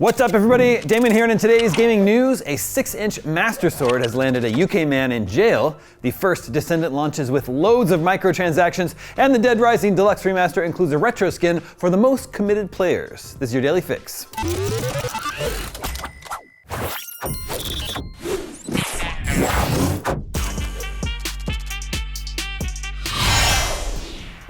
What's up everybody, Damon here, and in today's gaming news, a 6-inch Master Sword has landed a UK man in jail, the First Descendent launches with loads of microtransactions, and the Dead Rising Deluxe Remaster includes a retro skin for the most committed players. This is your Daily Fix.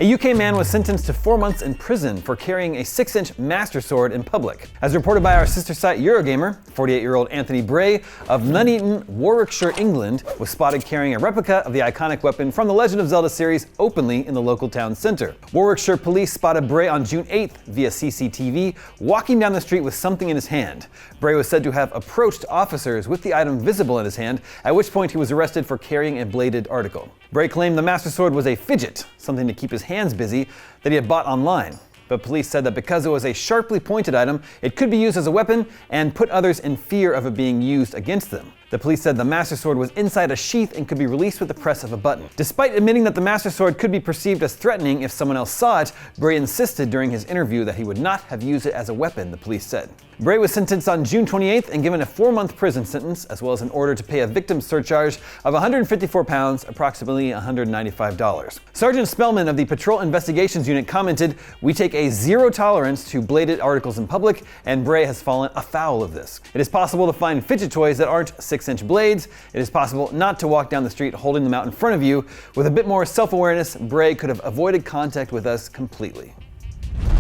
A UK man was sentenced to 4 months in prison for carrying a 6-inch Master Sword in public. As reported by our sister site Eurogamer, 48-year-old Anthony Bray of Nuneaton, Warwickshire, England, was spotted carrying a replica of the iconic weapon from the Legend of Zelda series openly in the local town centre. Warwickshire police spotted Bray on June 8th via CCTV walking down the street with something in his hand. Bray was said to have approached officers with the item visible in his hand, at which point he was arrested for carrying a bladed article. Bray claimed the Master Sword was a fidget, something to keep his hands busy, that he had bought online. But police said that because it was a sharply pointed item, it could be used as a weapon and put others in fear of it being used against them. The police said the Master Sword was inside a sheath and could be released with the press of a button. Despite admitting that the Master Sword could be perceived as threatening if someone else saw it, Bray insisted during his interview that he would not have used it as a weapon, the police said. Bray was sentenced on June 28th and given a 4-month prison sentence, as well as an order to pay a victim's surcharge of £154, approximately $195. Sergeant Spellman of the Patrol Investigations Unit commented, "We take a zero tolerance to bladed articles in public, and Bray has fallen afoul of this. It is possible to find fidget toys that aren't 6-inch blades. It is possible not to walk down the street holding them out in front of you. With a bit more self-awareness, Bray could have avoided contact with us completely."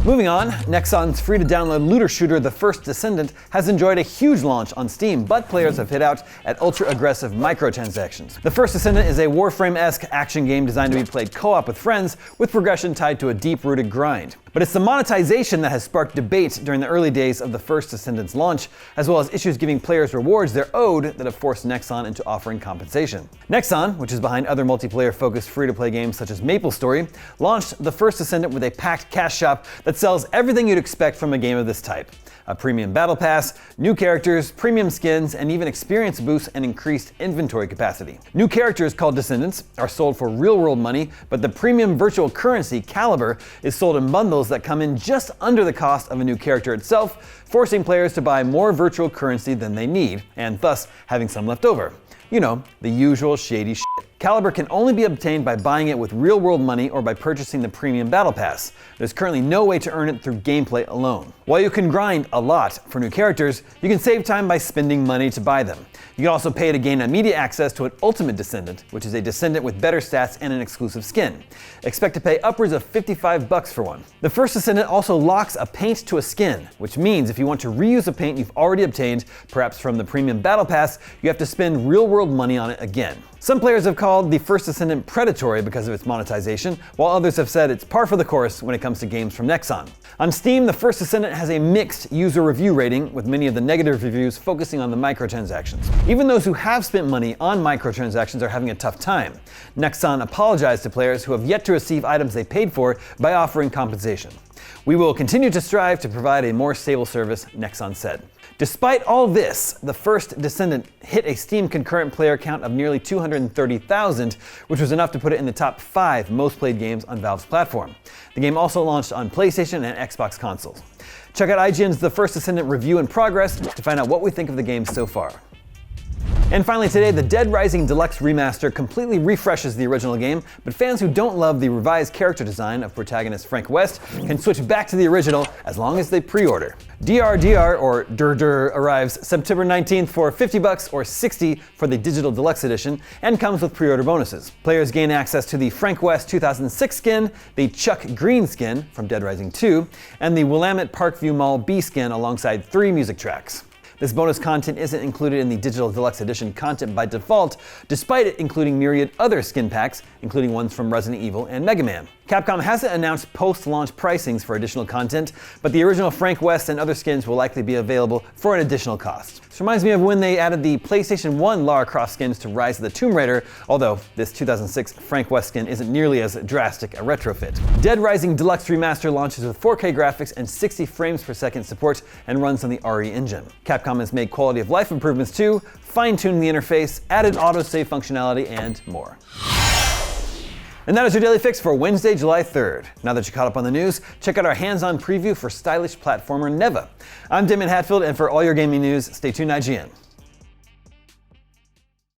Moving on, Nexon's free-to-download looter shooter The First Descendant has enjoyed a huge launch on Steam, but players have hit out at ultra-aggressive microtransactions. The First Descendant is a Warframe-esque action game designed to be played co-op with friends, with progression tied to a deep-rooted grind. But it's the monetization that has sparked debate during the early days of The First Descendant's launch, as well as issues giving players rewards they're owed that have forced Nexon into offering compensation. Nexon, which is behind other multiplayer-focused free-to-play games such as MapleStory, launched The First Descendant with a packed cash shop that sells everything you'd expect from a game of this type. A premium battle pass, new characters, premium skins, and even experience boosts and increased inventory capacity. New characters called Descendants are sold for real-world money, but the premium virtual currency, Caliber, is sold in bundles that come in just under the cost of a new character itself, forcing players to buy more virtual currency than they need, and thus having some left over. You know, the usual shady shit. Caliber can only be obtained by buying it with real-world money or by purchasing the premium battle pass. There's currently no way to earn it through gameplay alone. While you can grind a lot for new characters, you can save time by spending money to buy them. You can also pay to gain immediate access to an Ultimate Descendant, which is a Descendant with better stats and an exclusive skin. Expect to pay upwards of $55 for one. The First Descendant also locks a paint to a skin, which means if you want to reuse a paint you've already obtained, perhaps from the premium battle pass, you have to spend real-world money on it again. Some players have called the First Descendant predatory because of its monetization, while others have said it's par for the course when it comes to games from Nexon. On Steam, the First Descendant has a mixed user review rating, with many of the negative reviews focusing on the microtransactions. Even those who have spent money on microtransactions are having a tough time. Nexon apologized to players who have yet to receive items they paid for by offering compensation. "We will continue to strive to provide a more stable service," Nexon said. Despite all this, the First Descendant hit a Steam concurrent player count of nearly 230,000, which was enough to put it in the top 5 most played games on Valve's platform. The game also launched on PlayStation and Xbox consoles. Check out IGN's The First Descendant review in progress to find out what we think of the game so far. And finally today, the Dead Rising Deluxe Remaster completely refreshes the original game, but fans who don't love the revised character design of protagonist Frank West can switch back to the original as long as they pre-order. DRDR, or DRDR, arrives September 19th for $50 or $60 for the Digital Deluxe Edition and comes with pre-order bonuses. Players gain access to the Frank West 2006 skin, the Chuck Green skin from Dead Rising 2, and the Willamette Parkview Mall B skin alongside 3 music tracks. This bonus content isn't included in the Digital Deluxe Edition content by default, despite it including myriad other skin packs, including ones from Resident Evil and Mega Man. Capcom hasn't announced post-launch pricings for additional content, but the original Frank West and other skins will likely be available for an additional cost. This reminds me of when they added the PlayStation 1 Lara Croft skins to Rise of the Tomb Raider, although this 2006 Frank West skin isn't nearly as drastic a retrofit. Dead Rising Deluxe Remaster launches with 4K graphics and 60 frames per second support and runs on the RE engine. Capcom has made quality of life improvements too, fine-tuned the interface, added autosave functionality, and more. And that is your Daily Fix for Wednesday, July 3rd. Now that you're caught up on the news, check out our hands-on preview for stylish platformer Neva. I'm Damon Hatfield, and for all your gaming news, stay tuned to IGN.